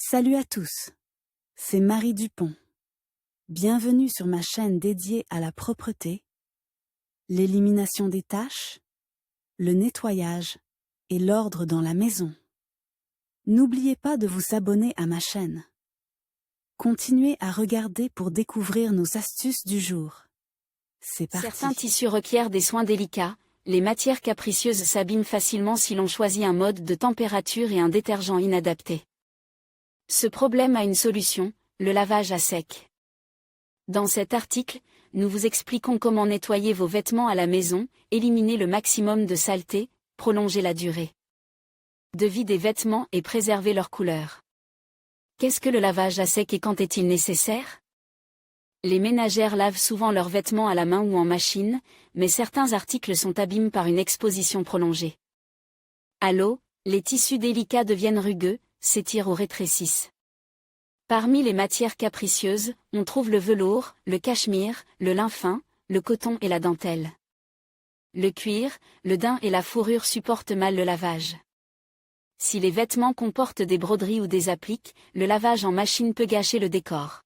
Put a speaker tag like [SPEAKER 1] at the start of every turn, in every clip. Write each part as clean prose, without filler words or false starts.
[SPEAKER 1] Salut à tous, c'est Marie Dupont. Bienvenue sur ma chaîne dédiée à la propreté, l'élimination des taches, le nettoyage et l'ordre dans la maison. N'oubliez pas de vous abonner à ma chaîne. Continuez à regarder pour découvrir nos astuces du jour. C'est parti.
[SPEAKER 2] Certains tissus requièrent des soins délicats, les matières capricieuses s'abîment facilement si l'on choisit un mode de température et un détergent inadapté. Ce problème a une solution, le lavage à sec. Dans cet article, nous vous expliquons comment nettoyer vos vêtements à la maison, éliminer le maximum de saleté, prolonger la durée de vie des vêtements et préserver leur couleur. Qu'est-ce que le lavage à sec et quand est-il nécessaire? Les ménagères lavent souvent leurs vêtements à la main ou en machine, mais certains articles sont abîmés par une exposition prolongée. À l'eau, les tissus délicats deviennent rugueux, s'étirent ou rétrécissent. Parmi les matières capricieuses, on trouve le velours, le cachemire, le lin fin, le coton et la dentelle. Le cuir, le daim et la fourrure supportent mal le lavage. Si les vêtements comportent des broderies ou des appliques, le lavage en machine peut gâcher le décor.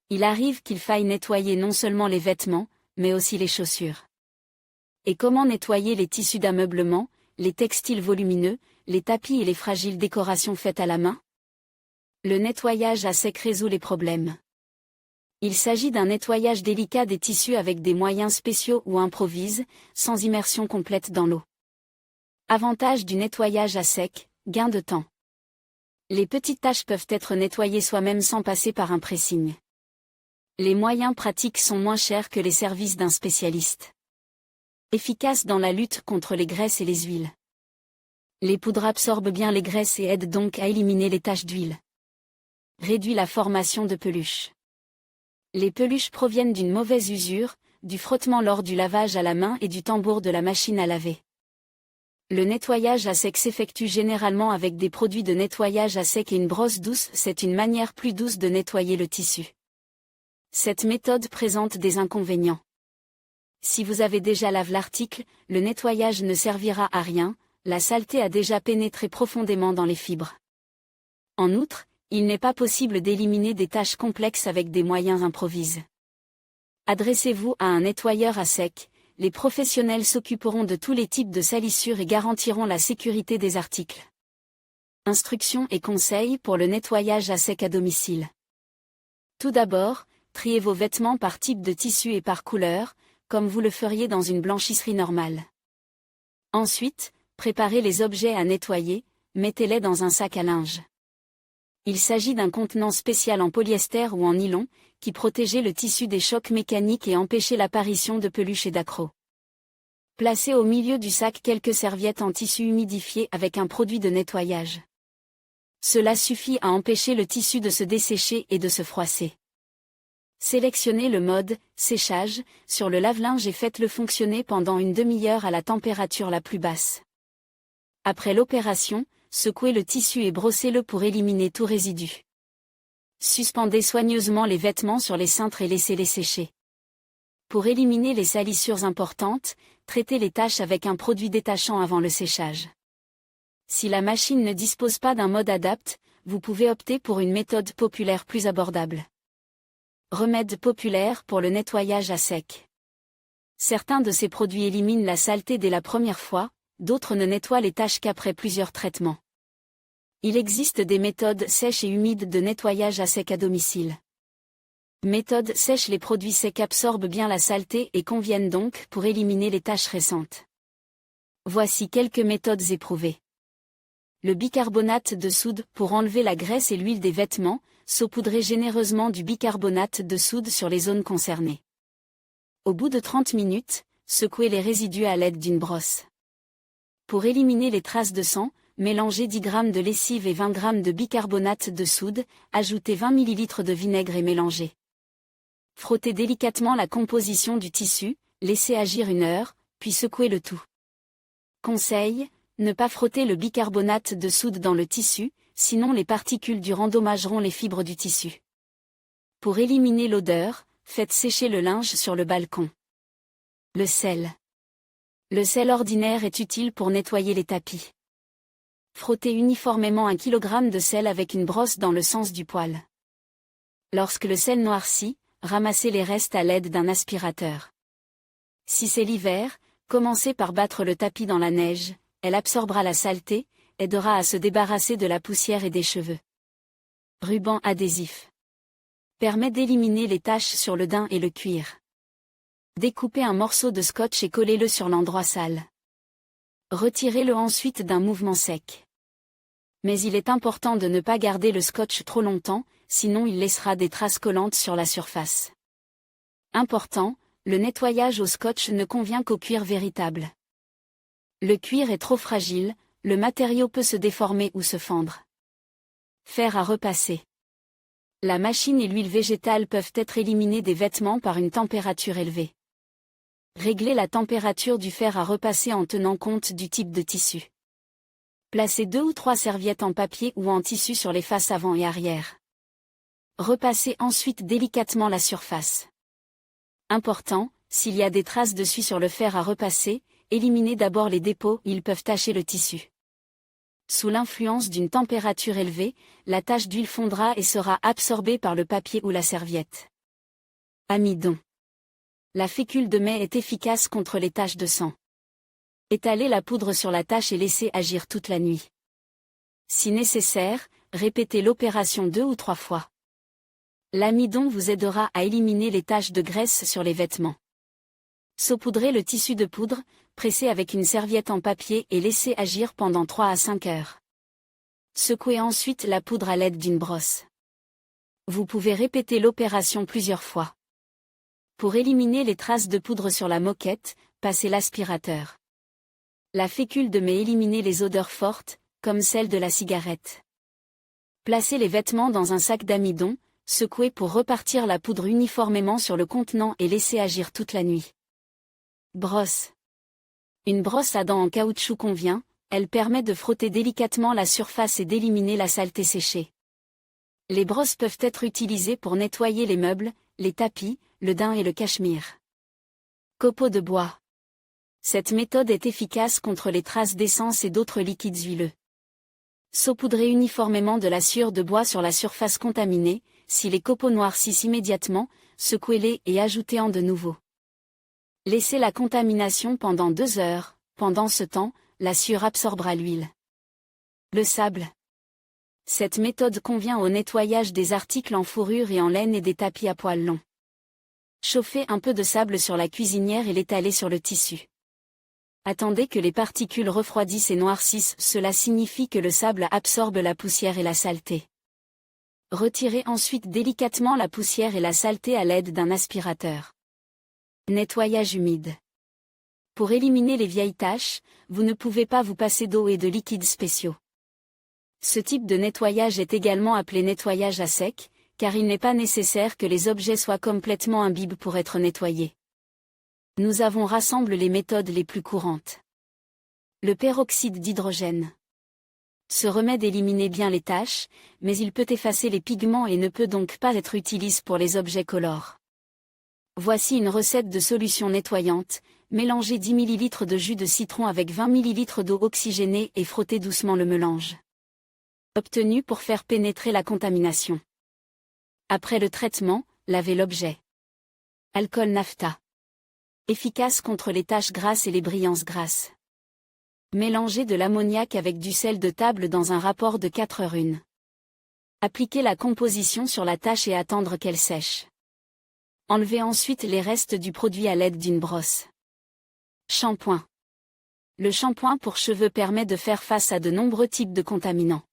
[SPEAKER 2] Il arrive qu'il faille nettoyer non seulement les vêtements, mais aussi les chaussures. Et comment nettoyer les tissus d'ameublement, les textiles volumineux, les tapis et les fragiles décorations faites à la main? Le nettoyage à sec résout les problèmes. Il s'agit d'un nettoyage délicat des tissus avec des moyens spéciaux ou improvise, sans immersion complète dans l'eau. Avantage du nettoyage à sec, gain de temps. Les petites taches peuvent être nettoyées soi-même sans passer par un pressing. Les moyens pratiques sont moins chers que les services d'un spécialiste. Efficace dans la lutte contre les graisses et les huiles. Les poudres absorbent bien les graisses et aident donc à éliminer les taches d'huile. Réduit la formation de peluches. Les peluches proviennent d'une mauvaise usure, du frottement lors du lavage à la main et du tambour de la machine à laver. Le nettoyage à sec s'effectue généralement avec des produits de nettoyage à sec et une brosse douce, c'est une manière plus douce de nettoyer le tissu. Cette méthode présente des inconvénients. Si vous avez déjà lavé l'article, le nettoyage ne servira à rien, la saleté a déjà pénétré profondément dans les fibres. En outre, il n'est pas possible d'éliminer des tâches complexes avec des moyens improvisés. Adressez-vous à un nettoyeur à sec, les professionnels s'occuperont de tous les types de salissures et garantiront la sécurité des articles. Instructions et conseils pour le nettoyage à sec à domicile. Tout d'abord, triez vos vêtements par type de tissu et par couleur, comme vous le feriez dans une blanchisserie normale. Ensuite, préparez les objets à nettoyer, mettez-les dans un sac à linge. Il s'agit d'un contenant spécial en polyester ou en nylon, qui protégeait le tissu des chocs mécaniques et empêchait l'apparition de peluches et d'accros. Placez au milieu du sac quelques serviettes en tissu humidifié avec un produit de nettoyage. Cela suffit à empêcher le tissu de se dessécher et de se froisser. Sélectionnez le mode « séchage » sur le lave-linge et faites-le fonctionner pendant une demi-heure à la température la plus basse. Après l'opération, secouez le tissu et brossez-le pour éliminer tout résidu. Suspendez soigneusement les vêtements sur les cintres et laissez-les sécher. Pour éliminer les salissures importantes, traitez les taches avec un produit détachant avant le séchage. Si la machine ne dispose pas d'un mode adapté, vous pouvez opter pour une méthode populaire plus abordable. Remède populaire pour le nettoyage à sec. Certains de ces produits éliminent la saleté dès la première fois, d'autres ne nettoient les taches qu'après plusieurs traitements. Il existe des méthodes sèches et humides de nettoyage à sec à domicile. Méthode sèche: les produits secs absorbent bien la saleté et conviennent donc pour éliminer les taches récentes. Voici quelques méthodes éprouvées. Le bicarbonate de soude pour enlever la graisse et l'huile des vêtements, saupoudrez généreusement du bicarbonate de soude sur les zones concernées. Au bout de 30 minutes, secouez les résidus à l'aide d'une brosse. Pour éliminer les traces de sang, mélangez 10 g de lessive et 20 g de bicarbonate de soude, ajoutez 20 ml de vinaigre et mélangez. Frottez délicatement la composition du tissu, laissez agir 1 heure, puis secouez le tout. Conseil: ne pas frotter le bicarbonate de soude dans le tissu, sinon les particules dures endommageront les fibres du tissu. Pour éliminer l'odeur, faites sécher le linge sur le balcon. Le sel. Le sel ordinaire est utile pour nettoyer les tapis. Frottez uniformément 1 kg de sel avec une brosse dans le sens du poil. Lorsque le sel noircit, ramassez les restes à l'aide d'un aspirateur. Si c'est l'hiver, commencez par battre le tapis dans la neige, elle absorbera la saleté, aidera à se débarrasser de la poussière et des cheveux. Ruban adhésif. Permet d'éliminer les taches sur le daim et le cuir. Découpez un morceau de scotch et collez-le sur l'endroit sale. Retirez-le ensuite d'un mouvement sec. Mais il est important de ne pas garder le scotch trop longtemps, sinon il laissera des traces collantes sur la surface. Important, le nettoyage au scotch ne convient qu'au cuir véritable. Le cuir est trop fragile, le matériau peut se déformer ou se fendre. Fer à repasser. La machine et l'huile végétale peuvent être éliminées des vêtements par une température élevée. Réglez la température du fer à repasser en tenant compte du type de tissu. Placez 2 ou 3 serviettes en papier ou en tissu sur les faces avant et arrière. Repassez ensuite délicatement la surface. Important, s'il y a des traces de suie sur le fer à repasser, éliminez d'abord les dépôts, ils peuvent tacher le tissu. Sous l'influence d'une température élevée, la tache d'huile fondra et sera absorbée par le papier ou la serviette. Amidon. La fécule de mai est efficace contre les taches de sang. Étalez la poudre sur la tache et laissez agir toute la nuit. Si nécessaire, répétez l'opération 2 ou 3 fois. L'amidon vous aidera à éliminer les taches de graisse sur les vêtements. Saupoudrez le tissu de poudre, pressez avec une serviette en papier et laissez agir pendant 3 à 5 heures. Secouez ensuite la poudre à l'aide d'une brosse. Vous pouvez répéter l'opération plusieurs fois. Pour éliminer les traces de poudre sur la moquette, passez l'aspirateur. La fécule de mai élimine les odeurs fortes, comme celle de la cigarette. Placez les vêtements dans un sac d'amidon, secouez pour repartir la poudre uniformément sur le contenant et laissez agir toute la nuit. Brosse. Une brosse à dents en caoutchouc convient, elle permet de frotter délicatement la surface et d'éliminer la saleté séchée. Les brosses peuvent être utilisées pour nettoyer les meubles, les tapis, le daim et le cachemire. Copeaux de bois. Cette méthode est efficace contre les traces d'essence et d'autres liquides huileux. Saupoudrez uniformément de la sciure de bois sur la surface contaminée, si les copeaux noircissent immédiatement, secouez-les et ajoutez-en de nouveau. Laissez la contamination pendant 2 heures, pendant ce temps, la sciure absorbera l'huile. Le sable. Cette méthode convient au nettoyage des articles en fourrure et en laine et des tapis à poils longs. Chauffez un peu de sable sur la cuisinière et l'étalez sur le tissu. Attendez que les particules refroidissent et noircissent, cela signifie que le sable absorbe la poussière et la saleté. Retirez ensuite délicatement la poussière et la saleté à l'aide d'un aspirateur. Nettoyage humide. Pour éliminer les vieilles taches, vous ne pouvez pas vous passer d'eau et de liquides spéciaux. Ce type de nettoyage est également appelé nettoyage à sec, car il n'est pas nécessaire que les objets soient complètement imbibes pour être nettoyés. Nous avons rassemblé les méthodes les plus courantes. Le peroxyde d'hydrogène. Ce remède élimine bien les taches, mais il peut effacer les pigments et ne peut donc pas être utilisé pour les objets colores. Voici une recette de solution nettoyante. Mélangez 10 ml de jus de citron avec 20 ml d'eau oxygénée et frottez doucement le mélange. Obtenu pour faire pénétrer la contamination. Après le traitement, lavez l'objet. Alcool naphta. Efficace contre les taches grasses et les brillances grasses. Mélangez de l'ammoniac avec du sel de table dans un rapport de 4 heures 1. Appliquez la composition sur la tache et attendre qu'elle sèche. Enlevez ensuite les restes du produit à l'aide d'une brosse. Shampoing. Le shampoing pour cheveux permet de faire face à de nombreux types de contaminants.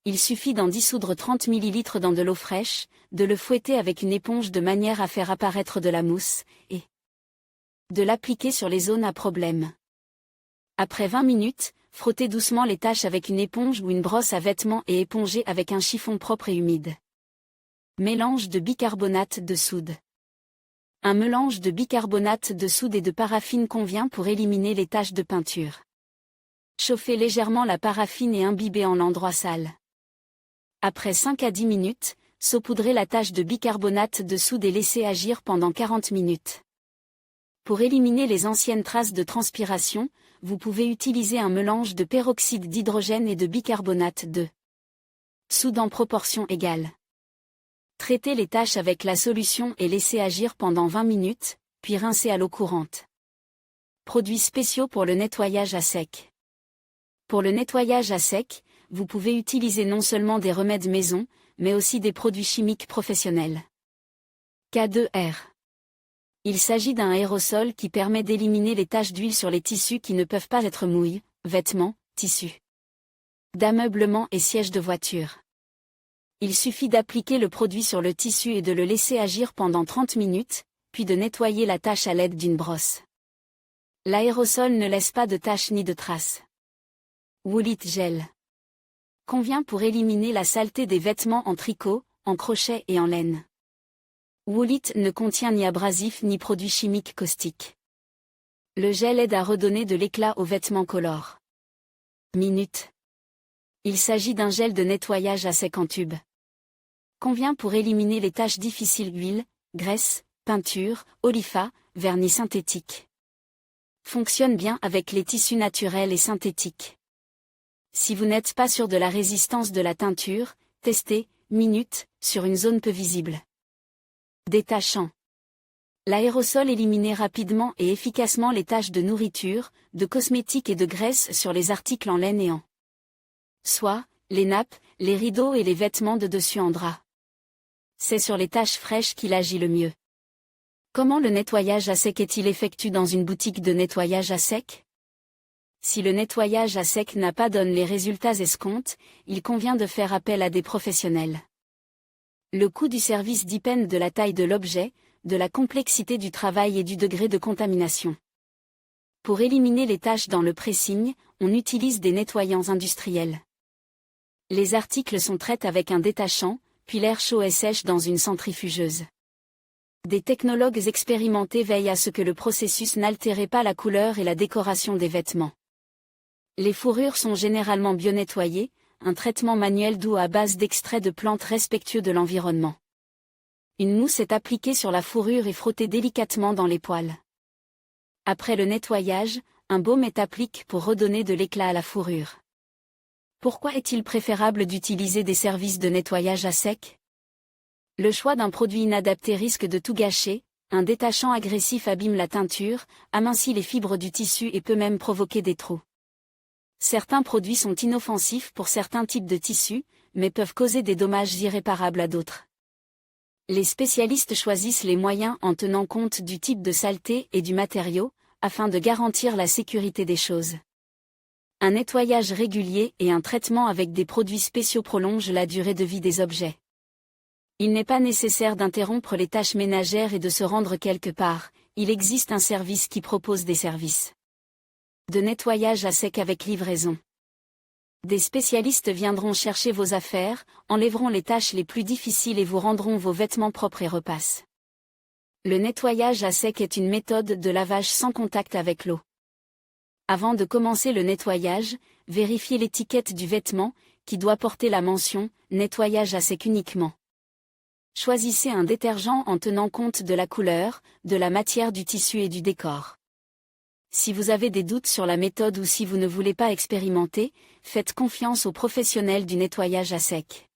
[SPEAKER 2] Il suffit d'en dissoudre 30 ml dans de l'eau fraîche, de le fouetter avec une éponge de manière à faire apparaître de la mousse, et de l'appliquer sur les zones à problème. Après 20 minutes, frottez doucement les taches avec une éponge ou une brosse à vêtements et épongez avec un chiffon propre et humide. Mélange de bicarbonate de soude. Un mélange de bicarbonate de soude et de paraffine convient pour éliminer les taches de peinture. Chauffez légèrement la paraffine et imbibez en l'endroit sale. Après 5 à 10 minutes, saupoudrez la tache de bicarbonate de soude et laissez agir pendant 40 minutes. Pour éliminer les anciennes traces de transpiration, vous pouvez utiliser un mélange de peroxyde d'hydrogène et de bicarbonate de soude en proportion égale. Traitez les taches avec la solution et laissez agir pendant 20 minutes, puis rincez à l'eau courante. Produits spéciaux pour le nettoyage à sec. Pour le nettoyage à sec, vous pouvez utiliser non seulement des remèdes maison, mais aussi des produits chimiques professionnels. K2R. Il s'agit d'un aérosol qui permet d'éliminer les taches d'huile sur les tissus qui ne peuvent pas être mouilles, vêtements, tissus d'ameublement et sièges de voiture. Il suffit d'appliquer le produit sur le tissu et de le laisser agir pendant 30 minutes, puis de nettoyer la tache à l'aide d'une brosse. L'aérosol ne laisse pas de taches ni de traces. Woolit Gel. Convient pour éliminer la saleté des vêtements en tricot, en crochet et en laine. Woolit ne contient ni abrasif ni produits chimiques caustiques. Le gel aide à redonner de l'éclat aux vêtements colores. Minute. Il s'agit d'un gel de nettoyage à sec en tube. Convient pour éliminer les taches difficiles huile, graisse, peinture, olifa, vernis synthétique. Fonctionne bien avec les tissus naturels et synthétiques. Si vous n'êtes pas sûr de la résistance de la teinture, testez, minute, sur une zone peu visible. Détachant. L'aérosol élimine rapidement et efficacement les taches de nourriture, de cosmétiques et de graisse sur les articles en laine et en soie, les nappes, les rideaux et les vêtements de dessus en drap. C'est sur les taches fraîches qu'il agit le mieux. Comment le nettoyage à sec est-il effectué dans une boutique de nettoyage à sec? Si le nettoyage à sec n'a pas donné les résultats escomptés, il convient de faire appel à des professionnels. Le coût du service dépend de la taille de l'objet, de la complexité du travail et du degré de contamination. Pour éliminer les taches dans le pressing, on utilise des nettoyants industriels. Les articles sont traités avec un détachant, puis l'air chaud est sèche dans une centrifugeuse. Des technologues expérimentés veillent à ce que le processus n'altère pas la couleur et la décoration des vêtements. Les fourrures sont généralement bio-nettoyées, un traitement manuel doux à base d'extraits de plantes respectueux de l'environnement. Une mousse est appliquée sur la fourrure et frottée délicatement dans les poils. Après le nettoyage, un baume est appliqué pour redonner de l'éclat à la fourrure. Pourquoi est-il préférable d'utiliser des services de nettoyage à sec? Le choix d'un produit inadapté risque de tout gâcher, un détachant agressif abîme la teinture, amincit les fibres du tissu et peut même provoquer des trous. Certains produits sont inoffensifs pour certains types de tissus, mais peuvent causer des dommages irréparables à d'autres. Les spécialistes choisissent les moyens en tenant compte du type de saleté et du matériau, afin de garantir la sécurité des choses. Un nettoyage régulier et un traitement avec des produits spéciaux prolongent la durée de vie des objets. Il n'est pas nécessaire d'interrompre les tâches ménagères et de se rendre quelque part, il existe un service qui propose des services de nettoyage à sec avec livraison. Des spécialistes viendront chercher vos affaires, enlèveront les tâches les plus difficiles et vous rendront vos vêtements propres et repassent. Le nettoyage à sec est une méthode de lavage sans contact avec l'eau. Avant de commencer le nettoyage, vérifiez l'étiquette du vêtement, qui doit porter la mention « nettoyage à sec uniquement ». Choisissez un détergent en tenant compte de la couleur, de la matière du tissu et du décor. Si vous avez des doutes sur la méthode ou si vous ne voulez pas expérimenter, faites confiance aux professionnels du nettoyage à sec.